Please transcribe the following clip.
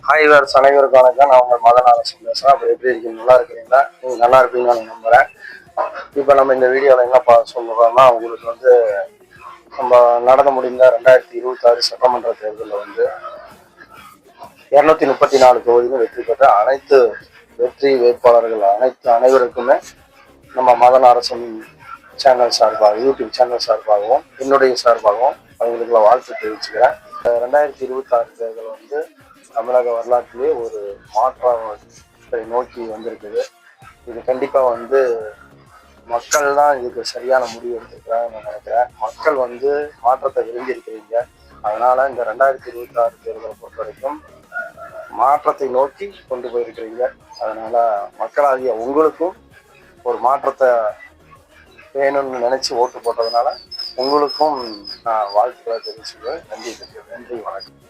ஹாய்வர்ஸ் அனைவருக்கும் வணக்கம். நான் உங்கள் மதநாதன் பேசுகிறேன். அப்போ எப்படி இருக்கீங்க? நல்லா இருக்கிறீங்களா? நீங்கள் நல்லா இருப்பீங்கன்னு நான் நம்புகிறேன். இப்போ நம்ம இந்த வீடியோவில் என்ன சொல்லுறோம்னா, உங்களுக்கு நம்ம நடந்து முடிந்த 2026 சட்டமன்ற தேர்தலில் 234 தொகுதியும் வெற்றி பெற்ற அனைத்து வெற்றி வேட்பாளர்கள் அனைவருக்குமே நம்ம மதன் அரசன் சேனல் சார்பாக, யூடியூப் சேனல் சார்பாகவும் என்னுடைய சார்பாகவும் அவங்களுக்குள்ள வாழ்த்து தெரிவிச்சுக்கிறேன். 2026 தேர்தல் தமிழக வரலாற்றிலே ஒரு மாற்றத்தை நோக்கி வந்திருக்குது. இது கண்டிப்பாக மக்கள் தான் இதுக்கு சரியான முடிவு எடுத்திருக்கிறாங்கன்னு நான் நினைக்கிறேன். மக்கள் மாற்றத்தை விரும்பி இருக்கிறீங்க. அதனால இந்த 2026 தேர்தலை பொறுத்த வரைக்கும் மாற்றத்தை நோக்கி கொண்டு போயிருக்கிறீங்க. அதனால மக்களாகிய உங்களுக்கும் ஒரு மாற்றத்தை வேணும்னு நினைச்சு ஓட்டு போட்டதுனால உங்களுக்கும் நான் வாழ்த்துக்களை தெரிவிச்சுக்கிறேன். நன்றி, வணக்கம்.